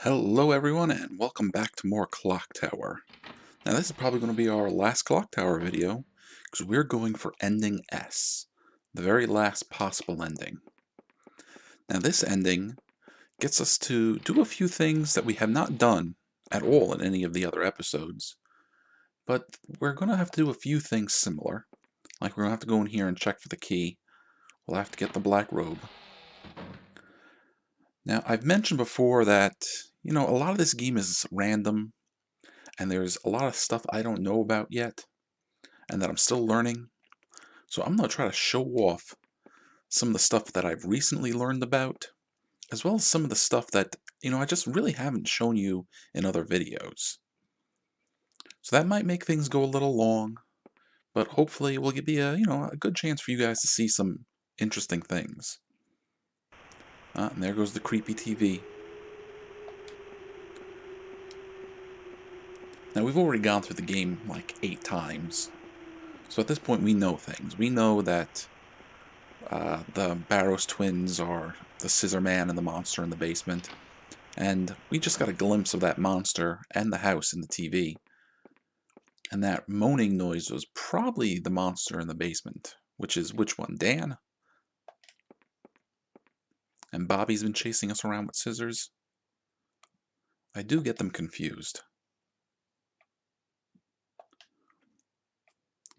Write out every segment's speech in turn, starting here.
Hello everyone and welcome back to more Clock Tower. Now this is probably going to be our last Clock Tower video because we're going for ending S, the very last possible ending. Now this ending gets us to do a few things that we have not done at all in any of the other episodes, but we're going to have to do a few things similar, like we're going to have to go in here and check for the key. We'll have to get the black robe. Now I've mentioned before that, a lot of this game is random and there's a lot of stuff I don't know about yet and that I'm still learning. So I'm going to try to show off some of the stuff that I've recently learned about, as well as some of the stuff that, I just really haven't shown you in other videos. So that might make things go a little long, but hopefully it will be a good chance for you guys to see some interesting things. And there goes the creepy TV. Now we've already gone through the game like 8 times. So at this point we know things. We know that the Barrows twins are the Scissor Man and the monster in the basement. And we just got a glimpse of that monster and the house in the TV. And that moaning noise was probably the monster in the basement. Which is which one? Dan? And Bobby's been chasing us around with scissors? I do get them confused.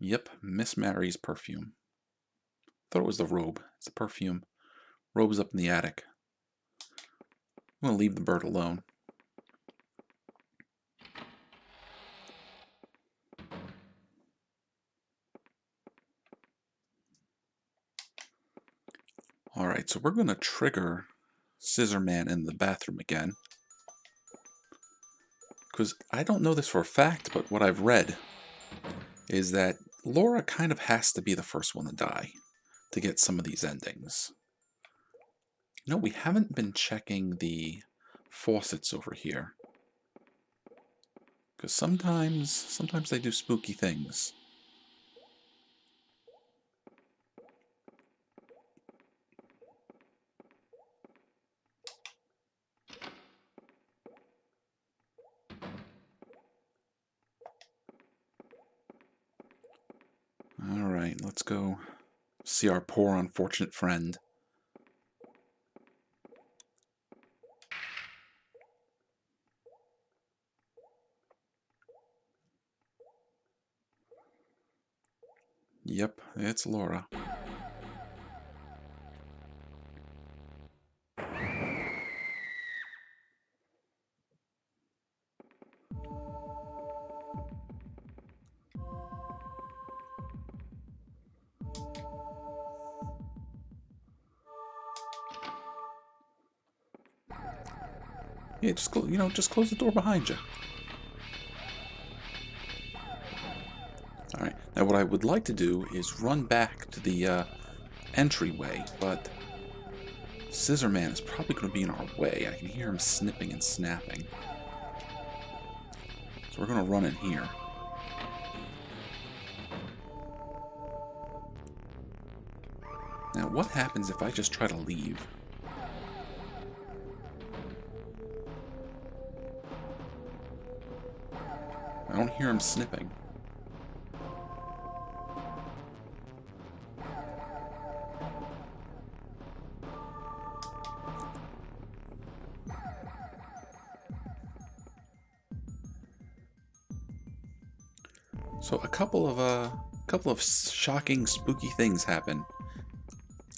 Yep, Miss Mary's perfume. Thought it was the robe. It's the perfume. Robe's up in the attic. I'm going to leave the bird alone. Alright, so we're going to trigger Scissor Man in the bathroom again. Because I don't know this for a fact, but what I've read is that Laura kind of has to be the first one to die to get some of these endings. No, we haven't been checking the faucets over here. Because sometimes they do spooky things. Alright, let's go see our poor unfortunate friend. Yep, it's Laura. Yeah, just close the door behind you. Alright, now what I would like to do is run back to the entryway, but Scissor Man is probably going to be in our way. I can hear him snipping and snapping. So we're going to run in here. Now, what happens if I just try to leave? I don't hear him snipping. So a couple of shocking, spooky things happen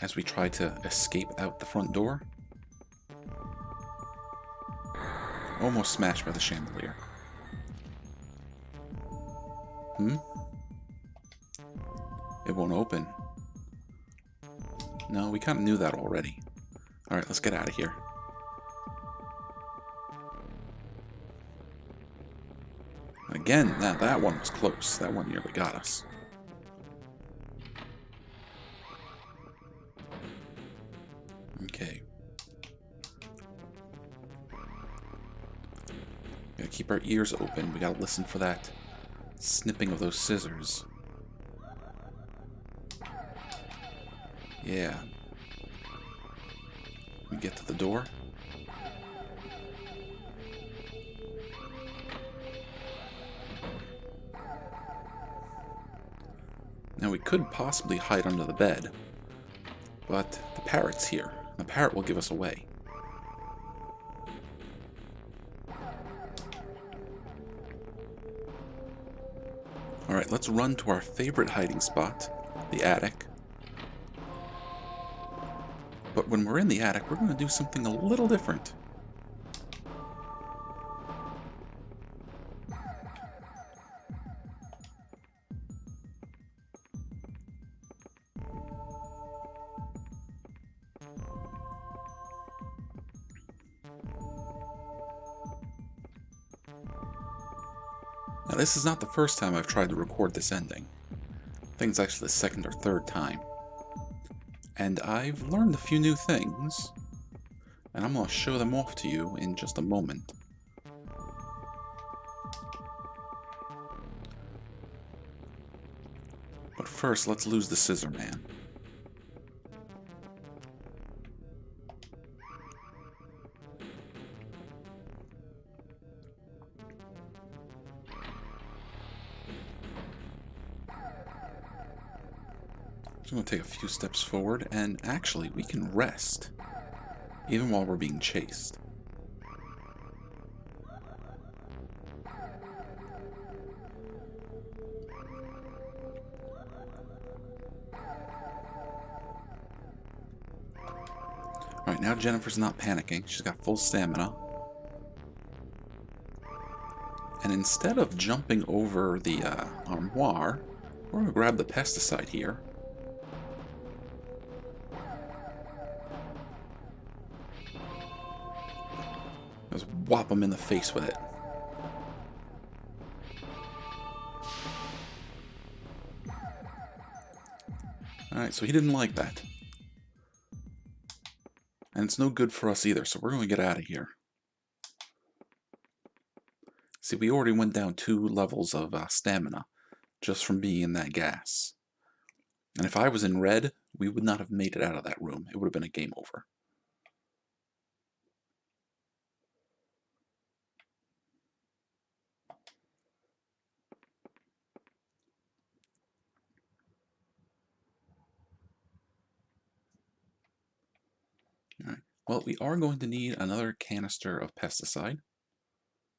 as we try to escape out the front door. Almost smashed by the chandelier. It won't open. No, we kind of knew that already. Alright, let's get out of here. Again, now that one was close. That one nearly got us. Okay. Gotta keep our ears open. We gotta listen for that snipping of those scissors. Yeah. We get to the door. Now we could possibly hide under the bed, but the parrot's here. The parrot will give us away. Alright, let's run to our favorite hiding spot, the attic. But when we're in the attic, we're going to do something a little different. Now, this is not the first time I've tried to record this ending. I think it's actually the second or third time. And I've learned a few new things, and I'm going to show them off to you in just a moment. But first, let's lose the Scissor Man. So I'm going to take a few steps forward, and actually we can rest, even while we're being chased. Alright, now Jennifer's not panicking, she's got full stamina. And instead of jumping over the armoire, we're going to grab the pesticide here. Just whop him in the face with it. Alright, so he didn't like that. And it's no good for us either, so we're going to get out of here. See, we already went down 2 levels of stamina just from being in that gas. And if I was in red, we would not have made it out of that room. It would have been a game over. Alright, well, we are going to need another canister of pesticide.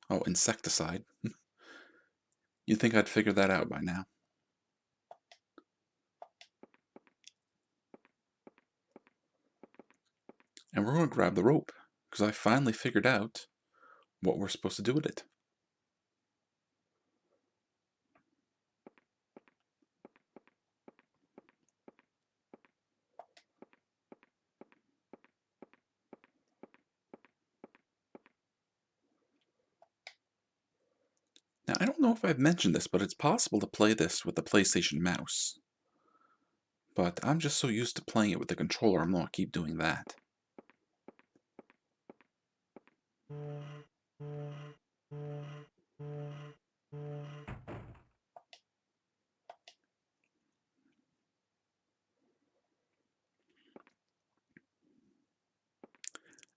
Oh, insecticide. You'd think I'd figure that out by now. And we're going to grab the rope, because I finally figured out what we're supposed to do with it. Now, I don't know if I've mentioned this, but it's possible to play this with the PlayStation mouse. But I'm just so used to playing it with the controller, I'm going to keep doing that.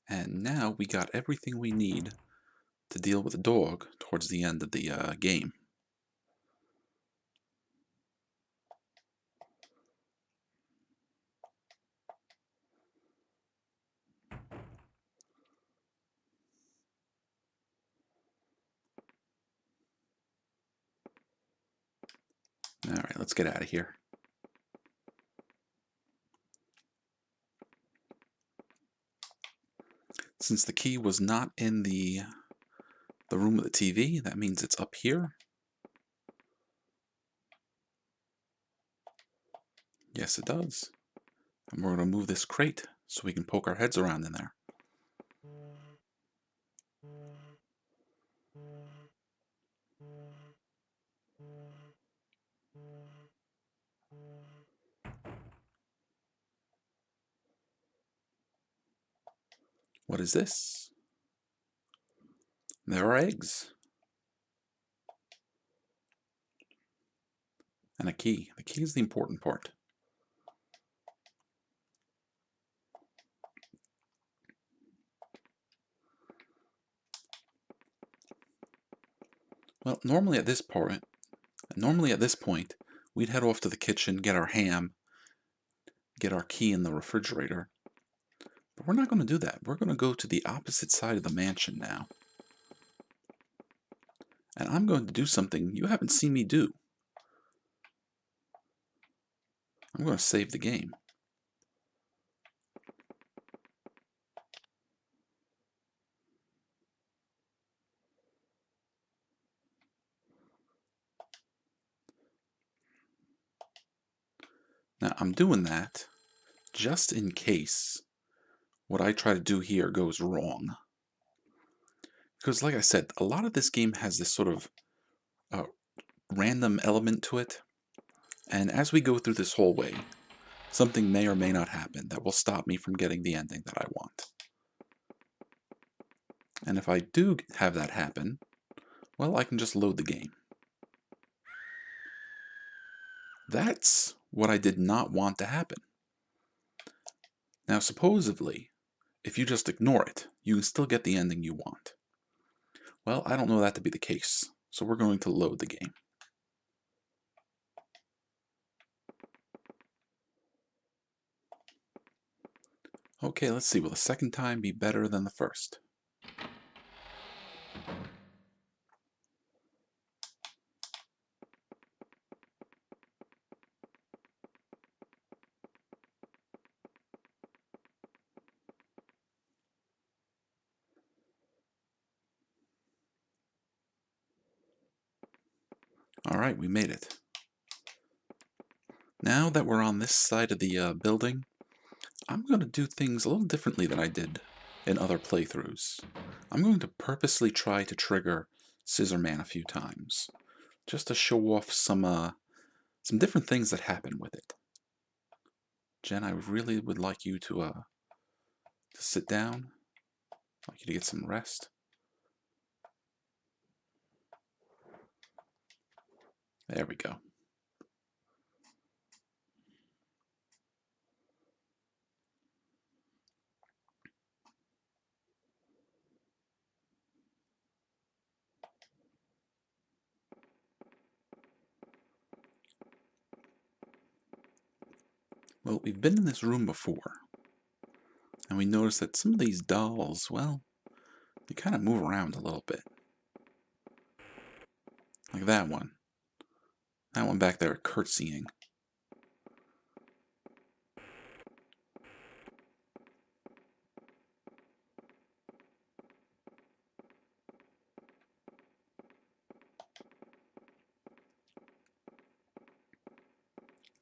And now we got everything we need to deal with the dog towards the end of the game. Alright, let's get out of here. Since the key was not in the room with the TV, that means it's up here. Yes, it does. And we're going to move this crate so we can poke our heads around in there. What is this? There are eggs. And a key. The key is the important part. Well, normally at this point, we'd head off to the kitchen, get our ham, get our key in the refrigerator. But we're not going to do that. We're going to go to the opposite side of the mansion now. And I'm going to do something you haven't seen me do. I'm going to save the game. Now, I'm doing that just in case what I try to do here goes wrong. Because, like I said, a lot of this game has this sort of random element to it. And as we go through this hallway, something may or may not happen that will stop me from getting the ending that I want. And if I do have that happen, well, I can just load the game. That's what I did not want to happen. Now, supposedly, if you just ignore it, you can still get the ending you want. Well, I don't know that to be the case, so we're going to load the game. Okay, let's see. Will the second time be better than the first? Alright, we made it. Now that we're on this side of the building, I'm going to do things a little differently than I did in other playthroughs. I'm going to purposely try to trigger Scissor Man a few times, just to show off some different things that happen with it. Jen, I really would like you to sit down. I'd like you to get some rest. There we go. Well, we've been in this room before, and we noticed that some of these dolls, well, they kind of move around a little bit. Like that one. That one back there curtsying.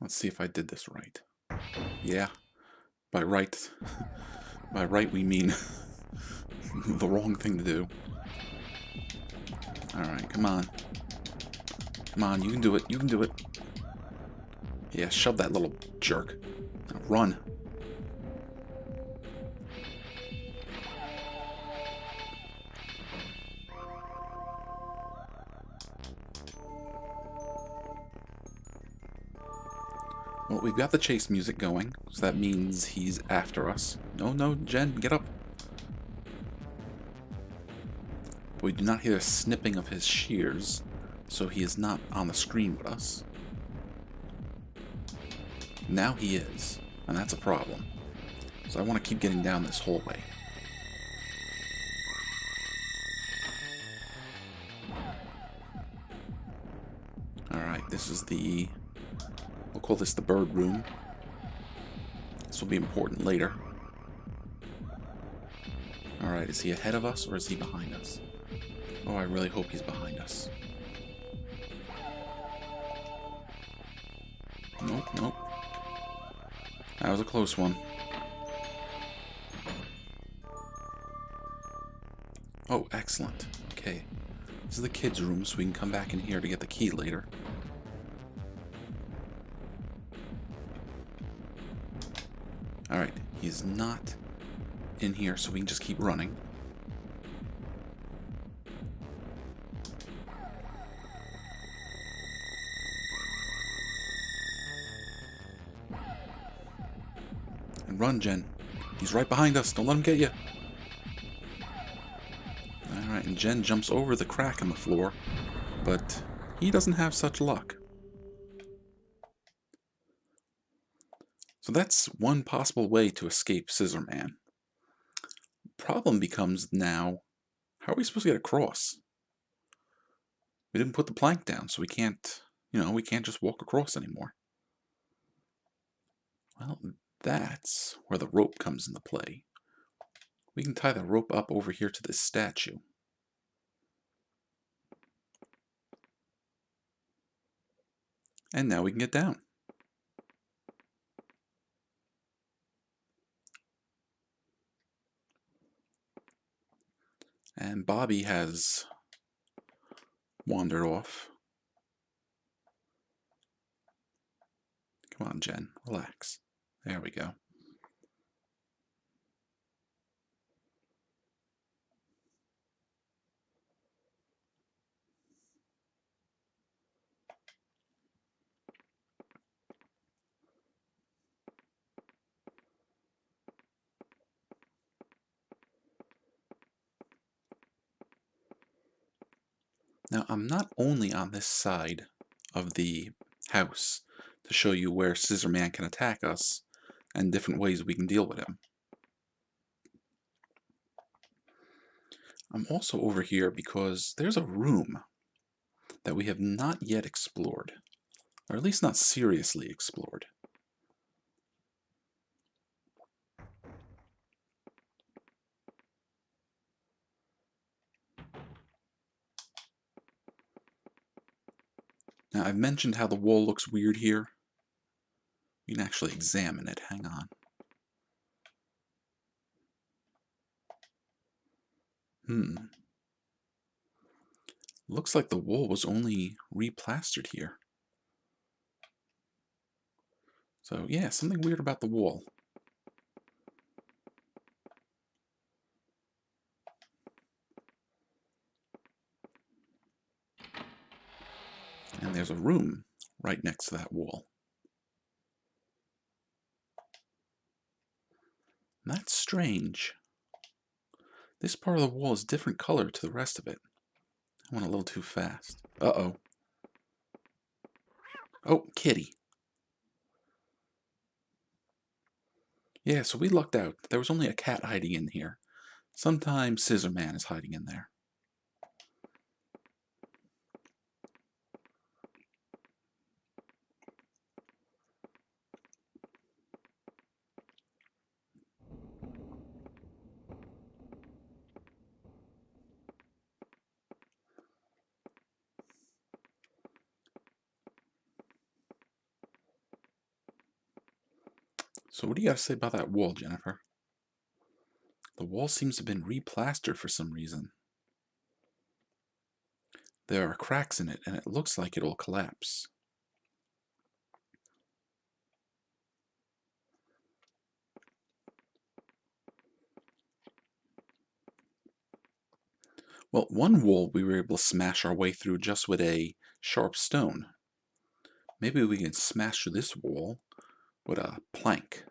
Let's see if I did this right. Yeah. By right we mean the wrong thing to do. Alright, come on. Come on, you can do it. You can do it. Yeah, shove that little jerk. Now run. Well, we've got the chase music going, so that means he's after us. No, Jen, get up. But we do not hear the snipping of his shears, so he is not on the screen with us. Now he is, and that's a problem. So I want to keep getting down this hallway. Alright, this is the... we'll call this the bird room. This will be important later. Alright, is he ahead of us or is he behind us? Oh, I really hope he's behind us. Nope. That was a close one. Oh, excellent. Okay. This is the kids' room, so we can come back in here to get the key later. Alright, he's not in here, so we can just keep running. And run, Jen. He's right behind us. Don't let him get you. Alright, and Jen jumps over the crack in the floor, but he doesn't have such luck. So that's one possible way to escape Scissor Man. Problem becomes now, how are we supposed to get across? We didn't put the plank down, so we can't, we can't just walk across anymore. Well, that's where the rope comes into play. We can tie the rope up over here to this statue. And now we can get down. And Bobby has wandered off. Come on, Jen, relax. There we go. Now, I'm not only on this side of the house to show you where Scissor Man can attack us and different ways we can deal with him. I'm also over here because there's a room that we have not yet explored, or at least not seriously explored. Now, I've mentioned how the wall looks weird here. We can actually examine it. Hang on. Looks like the wall was only replastered here. So yeah, something weird about the wall. And there's a room right next to that wall. That's strange. This part of the wall is different color to the rest of it. I went a little too fast. Uh-oh. Oh, kitty. Yeah, so we lucked out. There was only a cat hiding in here. Sometimes Scissor Man is hiding in there. So what do you got to say about that wall, Jennifer? The wall seems to have been replastered for some reason. There are cracks in it, and it looks like it'll collapse. Well, one wall we were able to smash our way through just with a sharp stone. Maybe we can smash through this wall with a plank.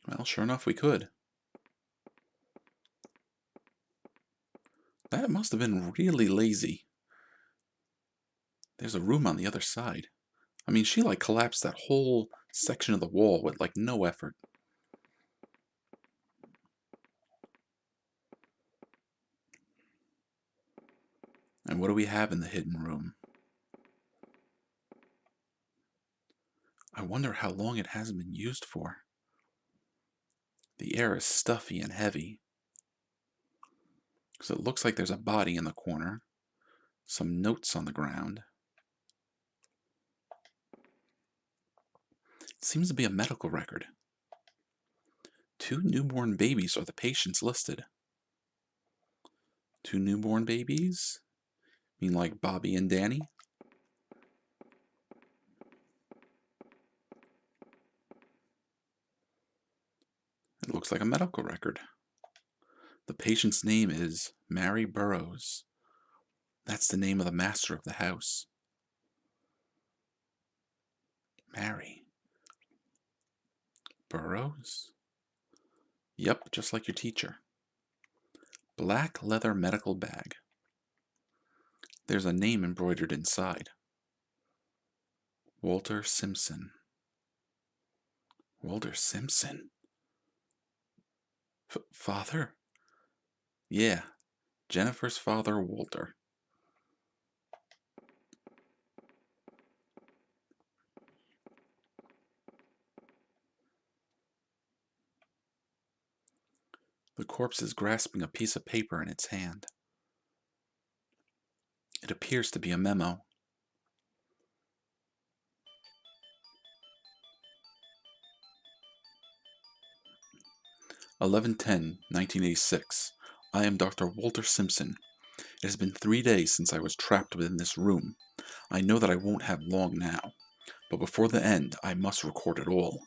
Well, sure enough, we could. That must have been really lazy. There's a room on the other side. I mean, she like collapsed that whole section of the wall with like no effort. And what do we have in the hidden room? I wonder how long it hasn't been used for. The air is stuffy and heavy. So it looks like there's a body in the corner. Some notes on the ground. It seems to be a medical record. 2 newborn babies are the patients listed. 2 newborn babies? You mean like Bobby and Danny? It looks like a medical record. The patient's name is Mary Burroughs. That's the name of the master of the house. Mary Burroughs? Yep, just like your teacher. Black leather medical bag. There's a name embroidered inside. Walter Simpson. Walter Simpson? Father? Yeah, Jennifer's father, Walter. The corpse is grasping a piece of paper in its hand. It appears to be a memo. 11/10/1986. I am Dr. Walter Simpson. It has been 3 days since I was trapped within this room. I know that I won't have long now, but before the end, I must record it all.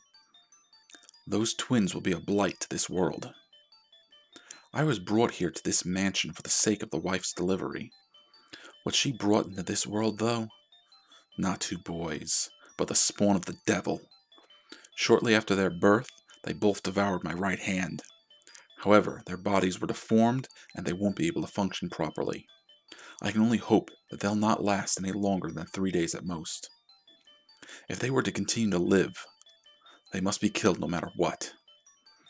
Those twins will be a blight to this world. I was brought here to this mansion for the sake of the wife's delivery. What she brought into this world, though? Not two boys, but the spawn of the devil. Shortly after their birth, they both devoured my right hand. However, their bodies were deformed and they won't be able to function properly. I can only hope that they'll not last any longer than 3 days at most. If they were to continue to live, they must be killed no matter what.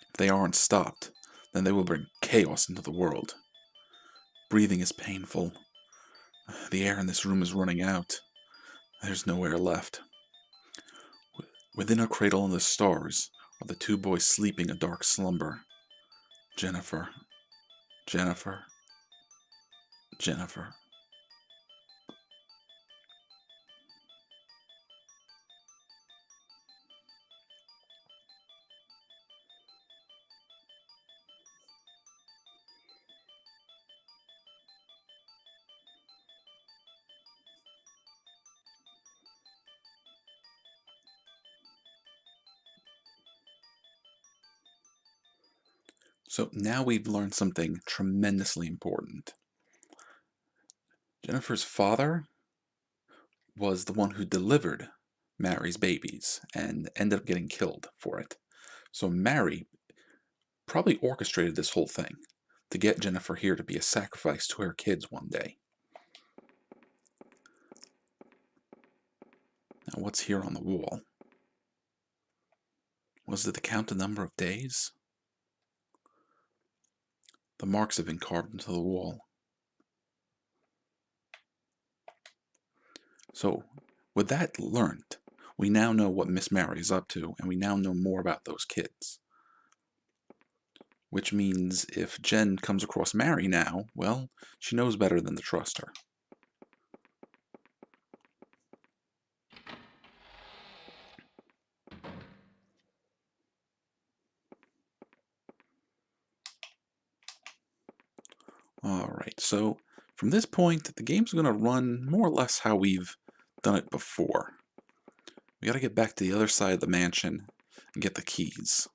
If they aren't stopped, then they will bring chaos into the world. Breathing is painful. The air in this room is running out. There's no air left. Within a cradle in the stars are the two boys sleeping a dark slumber. Jennifer, Jennifer, Jennifer. So now we've learned something tremendously important. Jennifer's father was the one who delivered Mary's babies and ended up getting killed for it. So Mary probably orchestrated this whole thing to get Jennifer here to be a sacrifice to her kids one day. Now what's here on the wall? Was it to count the number of days? The marks have been carved into the wall. So, with that learned, we now know what Miss Mary is up to, and we now know more about those kids. Which means if Jen comes across Mary now, well, she knows better than to trust her. Alright, so from this point, the game's going to run more or less how we've done it before. We got to get back to the other side of the mansion and get the keys.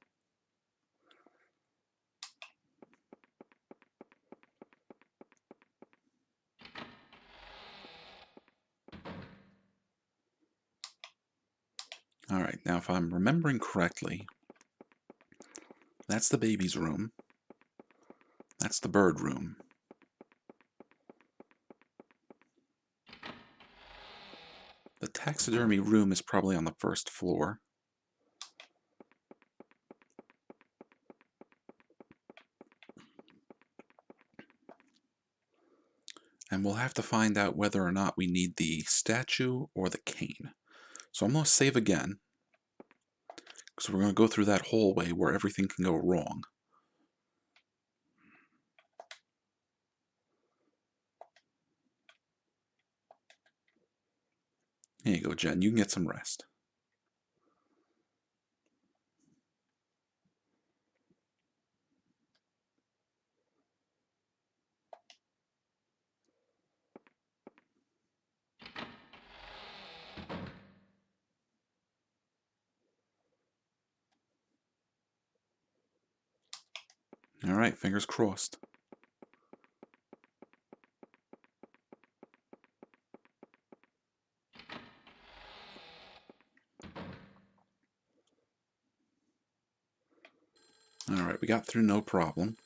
Alright, now if I'm remembering correctly, that's the baby's room. That's the bird room. The taxidermy room is probably on the first floor. And we'll have to find out whether or not we need the statue or the cane. So I'm going to save again, because we're going to go through that hallway where everything can go wrong. Here you go, Jen. You can get some rest. Alright, fingers crossed. Alright, we got through no problem.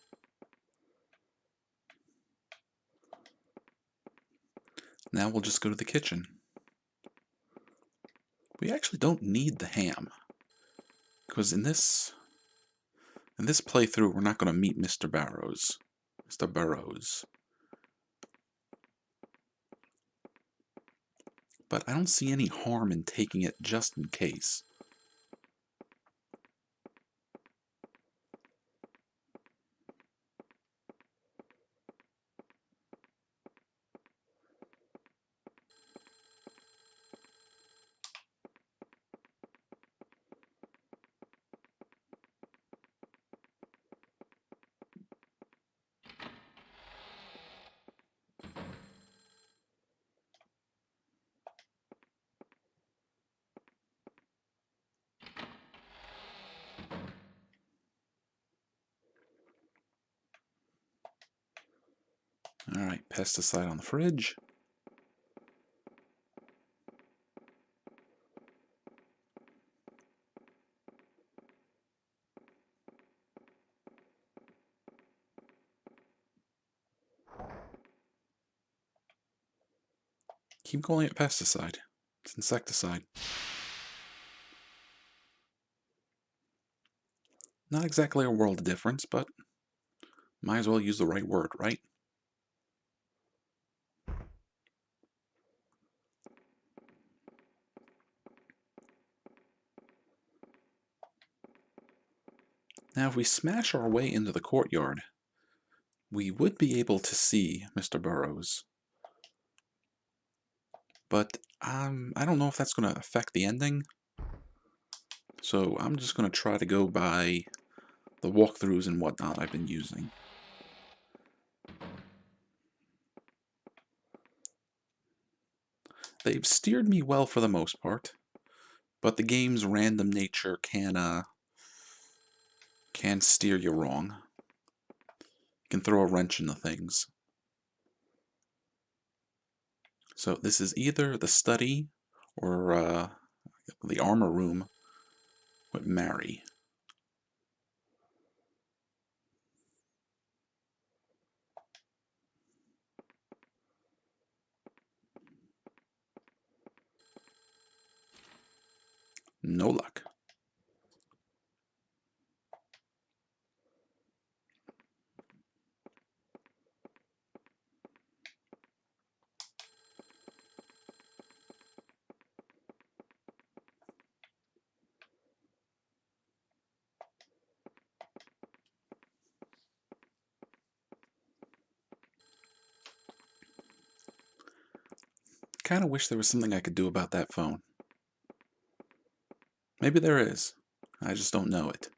Now we'll just go to the kitchen. We actually don't need the ham, because in this playthrough we're not going to meet Mr. Barrows. Mr. Burrows. But I don't see any harm in taking it just in case. Alright, pesticide on the fridge. Keep calling it pesticide. It's insecticide. Not exactly a world of difference, but might as well use the right word, right? Now if we smash our way into the courtyard, we would be able to see Mr. Burrows. But I don't know if that's going to affect the ending. So I'm just going to try to go by the walkthroughs and whatnot I've been using. They've steered me well for the most part, but the game's random nature can steer you wrong. It can throw a wrench into things. So this is either the study or the armor room with Mary. No luck. Kinda wish there was something I could do about that phone. Maybe there is. I just don't know it.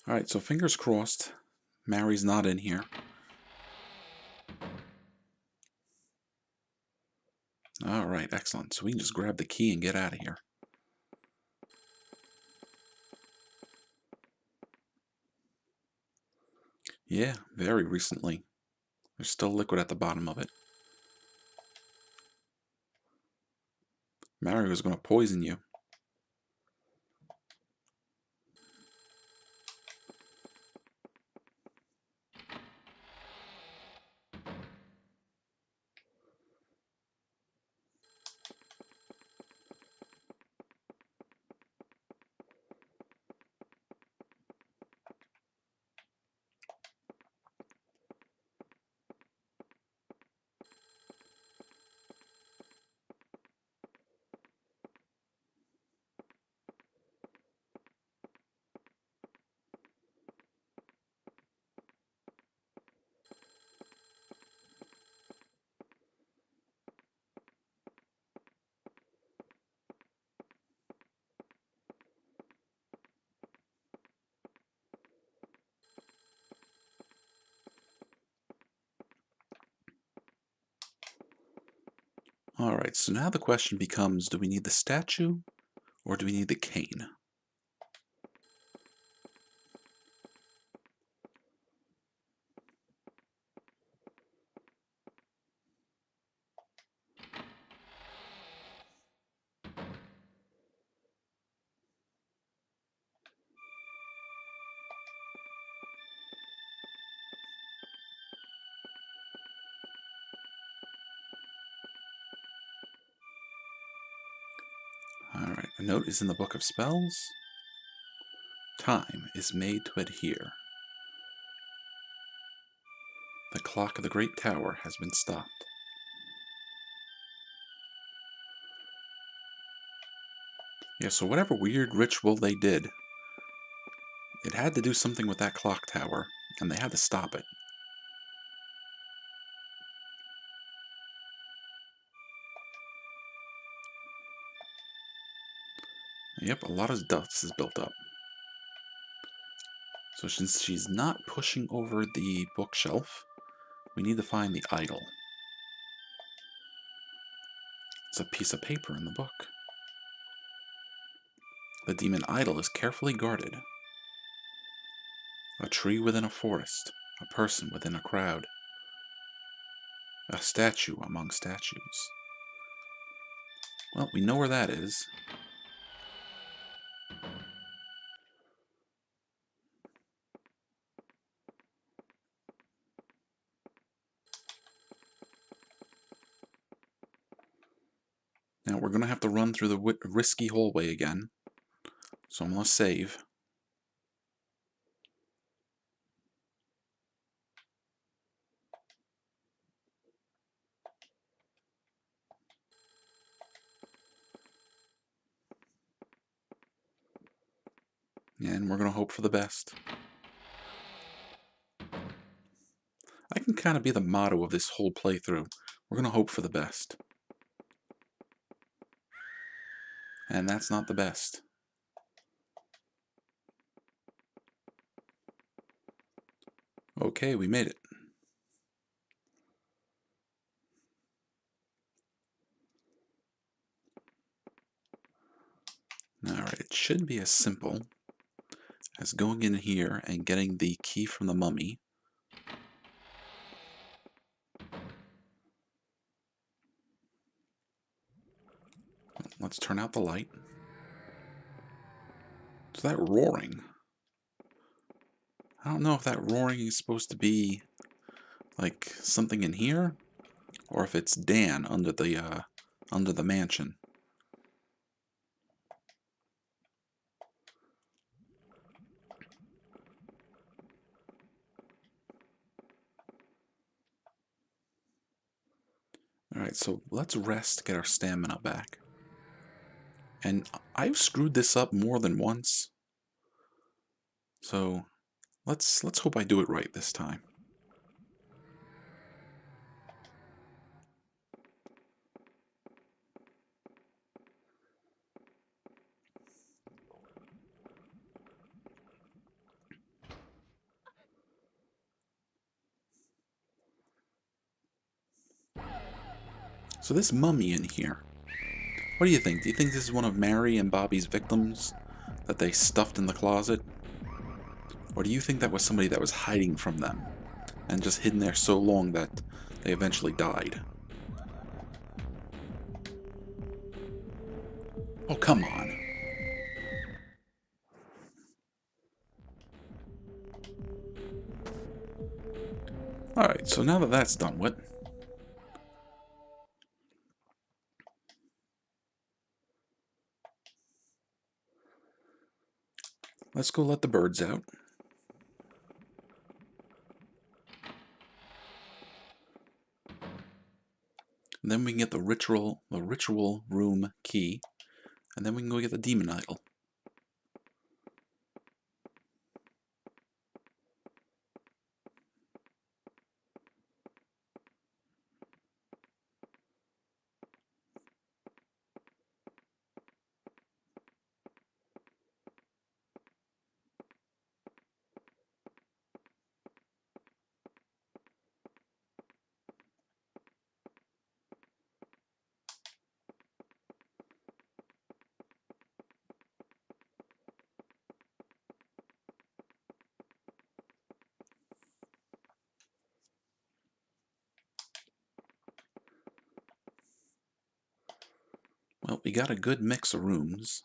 Alright, so fingers crossed. Mary's not in here. Alright, excellent. So we can just grab the key and get out of here. Yeah, very recently. There's still liquid at the bottom of it. Mary was going to poison you. Alright, so now the question becomes, do we need the statue or do we need the cane? Alright, a note is in the Book of Spells. Time is made to adhere. The clock of the Great Tower has been stopped. Yeah, so whatever weird ritual they did, it had to do something with that clock tower, and they had to stop it. Yep, a lot of dust is built up. So since she's not pushing over the bookshelf, we need to find the idol. It's a piece of paper in the book. The demon idol is carefully guarded. A tree within a forest, a person within a crowd, a statue among statues. Well, we know where that is. Now we're going to have to run through the risky hallway again, so I'm going to save. And we're going to hope for the best. I can kind of be the motto of this whole playthrough. We're going to hope for the best. And that's not the best. Okay, we made it. Alright, it should be as simple as going in here and getting the key from the mummy. Let's turn out the light. So that roaring, I don't know if that roaring is supposed to be like something in here, or if it's Dan under the mansion. Alright, so let's rest, get our stamina back. And I've screwed this up more than once. So let's hope I do it right this time. So this mummy in here, what do you think? Do you think this is one of Mary and Bobby's victims that they stuffed in the closet? Or do you think that was somebody that was hiding from them and just hidden there so long that they eventually died? Oh, come on. Alright, so now that that's done with, let's go let the birds out. And then we can get the ritual room key, and then we can go get the demon idol. Well, we got a good mix of rooms,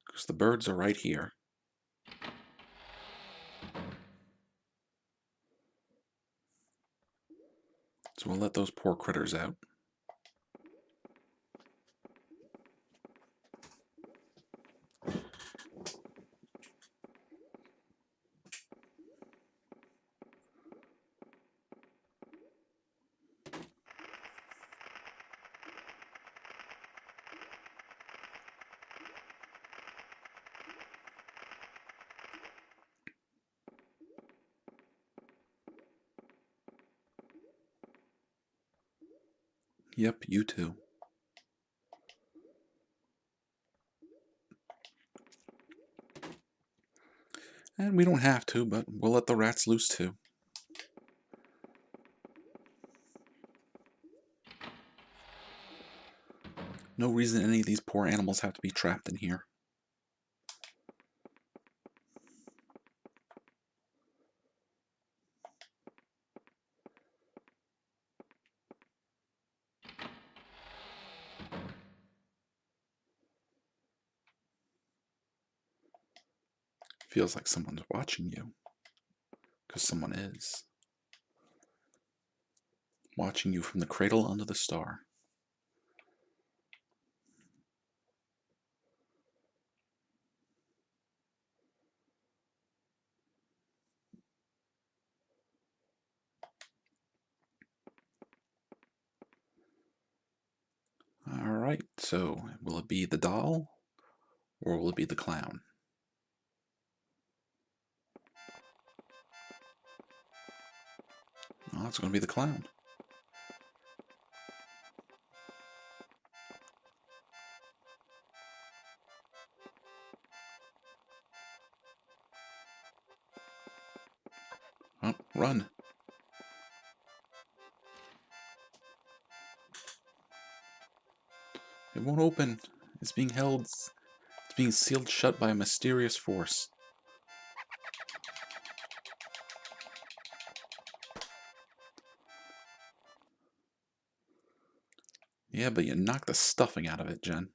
because the birds are right here. So we'll let those poor critters out. Yep, you too. And we don't have to, but we'll let the rats loose too. No reason any of these poor animals have to be trapped in here. Feels like someone's watching you. Because someone is. Watching you from the cradle under the star. Alright, so will it be the doll? Or will it be the clown? Oh, it's going to be the clown. Oh, run. It won't open. It's being held. It's being sealed shut by a mysterious force. Yeah, but you knocked the stuffing out of it, Jen.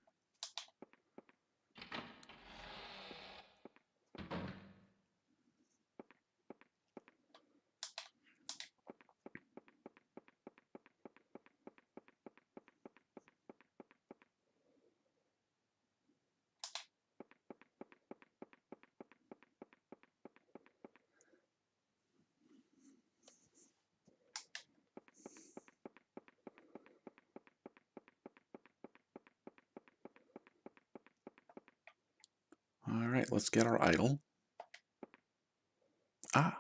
Alright, let's get our idol. Ah!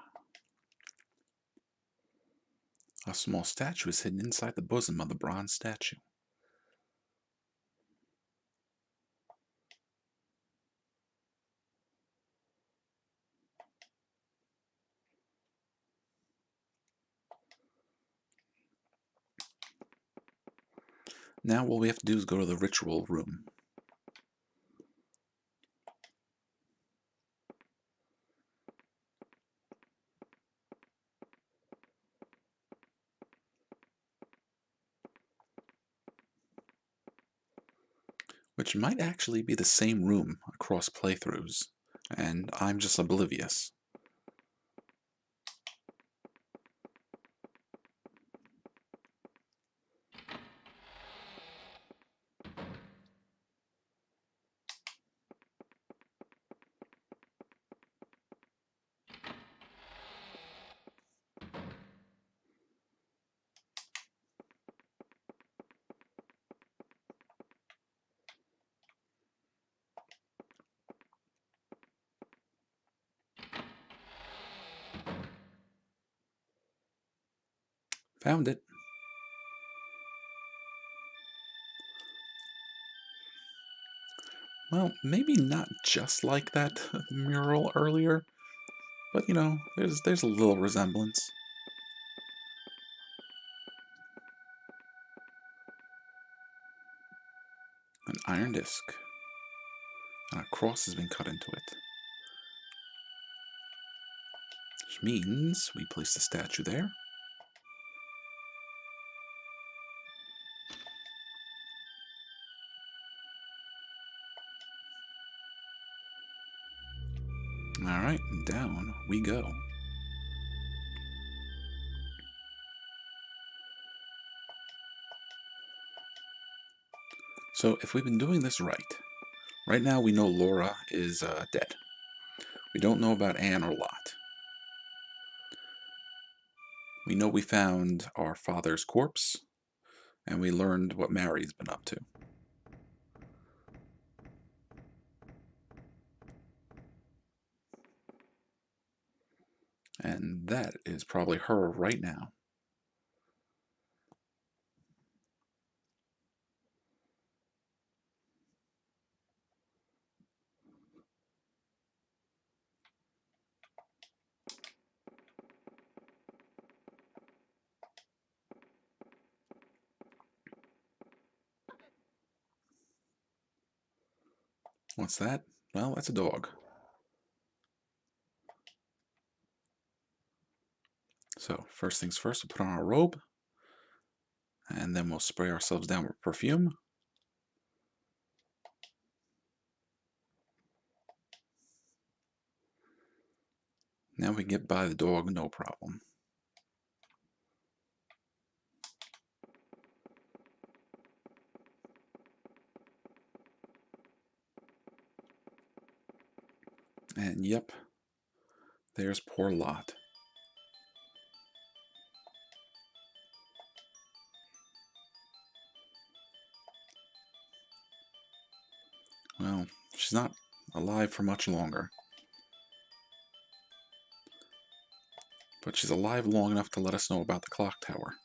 A small statue is hidden inside the bosom of the bronze statue. Now all we have to do is go to the ritual room. Which might actually be the same room across playthroughs, and I'm just oblivious. Found it. Well, maybe not just like that mural earlier, but you know, there's a little resemblance. An iron disc. And a cross has been cut into it. Which means we place the statue there. Alright, down we go. So if we've been doing this right now we know Laura is dead. We don't know about Anne or Lot. We know we found our father's corpse, and we learned what Mary's been up to. And that is probably her right now. What's that? Well, that's a dog. So, first things first, we'll put on our robe, and then we'll spray ourselves down with perfume. Now we can get by the dog, no problem. And yep, there's poor Lot. Well, she's not alive for much longer. But she's alive long enough to let us know about the clock tower.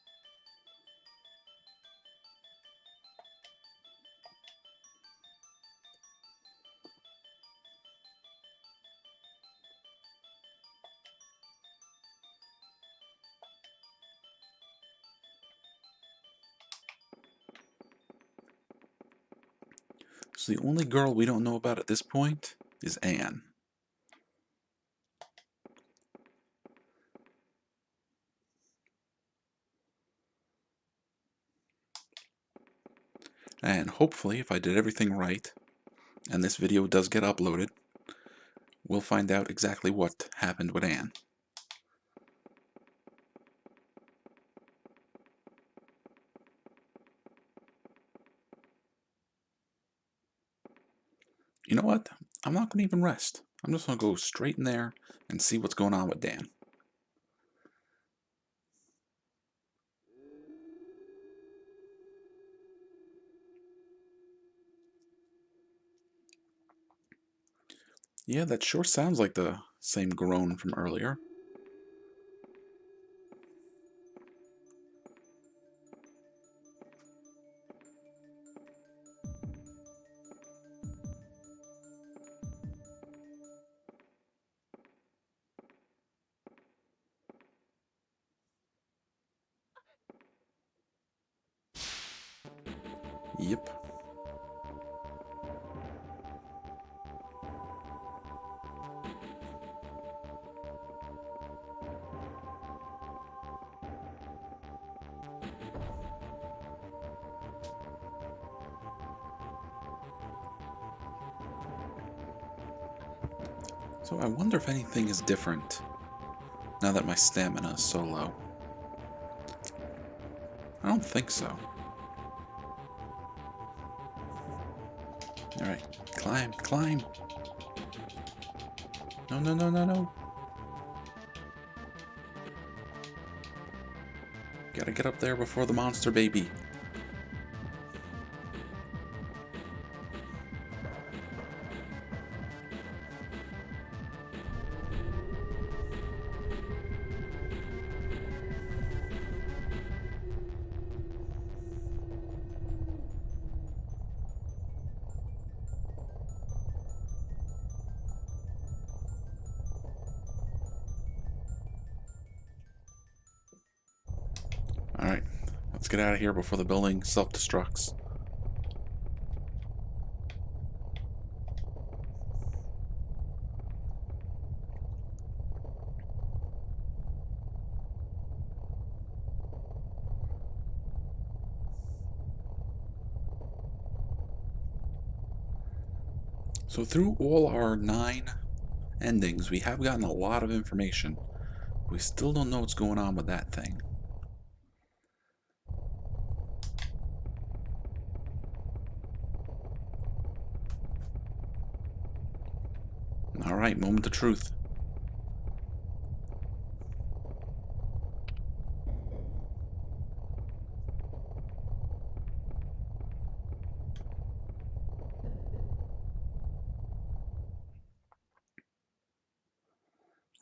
So the only girl we don't know about at this point is Anne. And hopefully, if I did everything right, and this video does get uploaded, we'll find out exactly what happened with Anne. You know what? I'm not going to even rest. I'm just going to go straight in there and see what's going on with Dan. Yeah, that sure sounds like the same groan from earlier. Yep. So I wonder if anything is different now that my stamina is so low. I don't think so. Alright, climb, climb! No, no, no, no, no! Gotta get up there before the monster baby. Alright, let's get out of here before the building self-destructs. So through all our 9 endings. We have gotten a lot of information. We still don't know what's going on with that thing. Alright, moment of truth.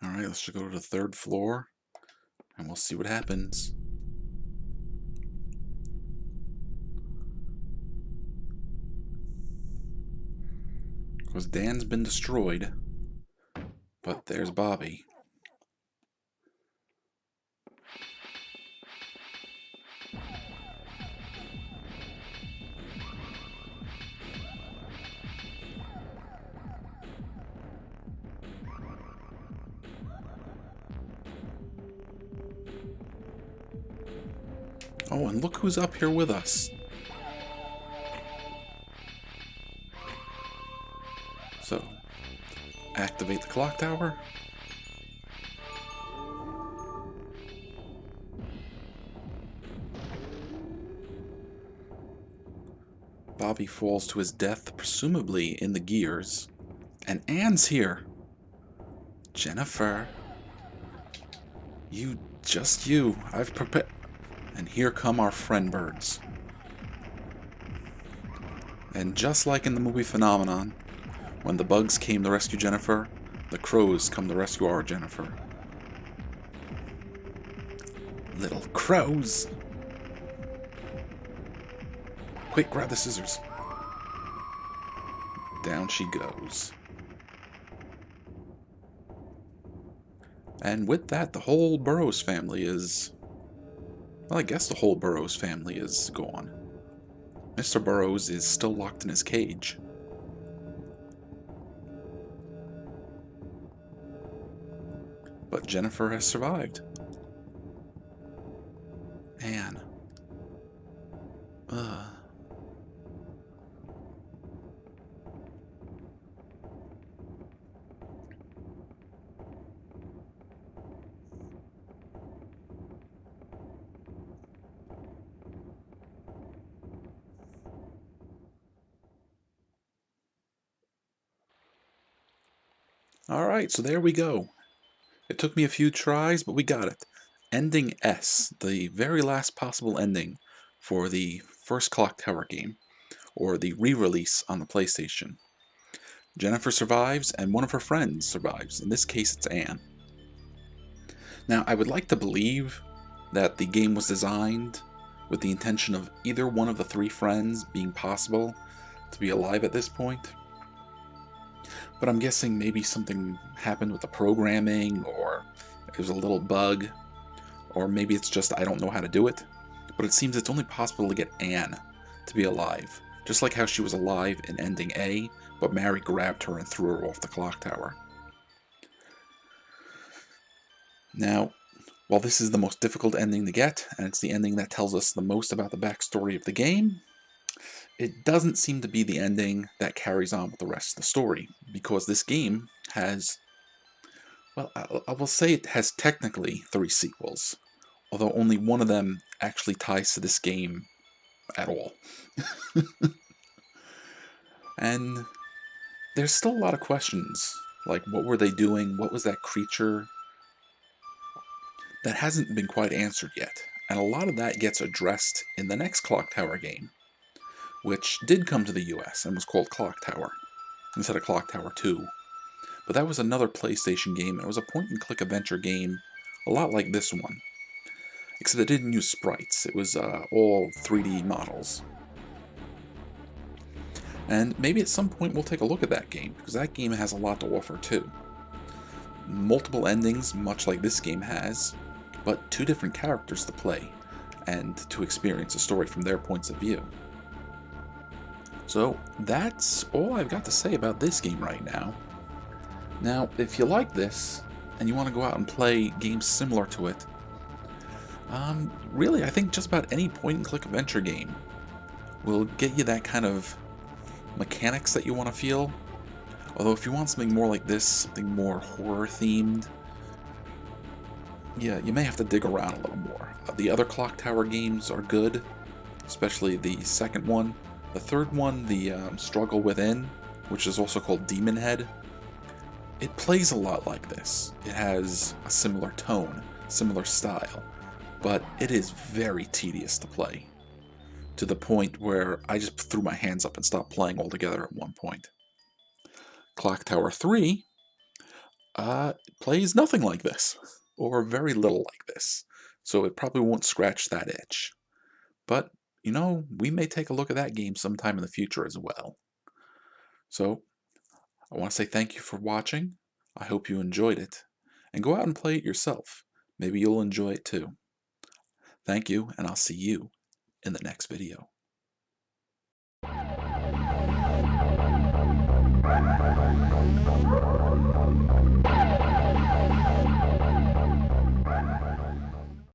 Alright, let's just go to the 3rd floor, and we'll see what happens. Because Dan's been destroyed, but there's Bobby. Oh, and look who's up here with us. So, activate the clock tower. Bobby falls to his death, presumably in the gears. And Anne's here. Jennifer. Just you. I've prepared. And here come our friend birds. And just like in the movie Phenomenon, when the bugs came to rescue Jennifer, the crows come to rescue our Jennifer. Little crows! Quick, grab the scissors. Down she goes. And with that, the whole Burroughs family is... Well, I guess the whole Burroughs family is gone. Mr. Burroughs is still locked in his cage. But Jennifer has survived. Anne. Alright, so there we go. It took me a few tries, but we got it. Ending S, the very last possible ending for the first Clock Tower game, or the re-release on the PlayStation. Jennifer survives, and one of her friends survives. In this case, it's Anne. Now, I would like to believe that the game was designed with the intention of either one of the 3 friends being possible to be alive at this point. But I'm guessing maybe something happened with the programming, or it was a little bug, or maybe it's just I don't know how to do it. But it seems it's only possible to get Anne to be alive, just like how she was alive in ending A, but Mary grabbed her and threw her off the clock tower. Now, while this is the most difficult ending to get, and it's the ending that tells us the most about the backstory of the game, it doesn't seem to be the ending that carries on with the rest of the story, because this game has, well, I will say it has technically 3 sequels, although only one of them actually ties to this game at all. And there's still a lot of questions, like what were they doing, what was that creature, that hasn't been quite answered yet, and a lot of that gets addressed in the next Clock Tower game, which did come to the US and was called Clock Tower, instead of Clock Tower 2. But that was another PlayStation game, and it was a point-and-click adventure game, a lot like this one. Except it didn't use sprites, it was all 3D models. And maybe at some point we'll take a look at that game, because that game has a lot to offer too. Multiple endings, much like this game has, but 2 different characters to play, and to experience a story from their points of view. So that's all I've got to say about this game right now. Now, if you like this, and you want to go out and play games similar to it, really I think just about any point-and-click adventure game will get you that kind of mechanics that you want to feel, Although if you want something more like this, something more horror themed, yeah, you may have to dig around a little more. The other Clock Tower games are good, especially the second one. The third one, the Struggle Within, which is also called Demon Head, it plays a lot like this. It has a similar tone, similar style, but it is very tedious to play, to the point where I just threw my hands up and stopped playing altogether at one point. Clock Tower 3 plays nothing like this, or very little like this, so it probably won't scratch that itch. But, we may take a look at that game sometime in the future as well. So, I want to say thank you for watching. I hope you enjoyed it. And go out and play it yourself. Maybe you'll enjoy it too. Thank you, and I'll see you in the next video.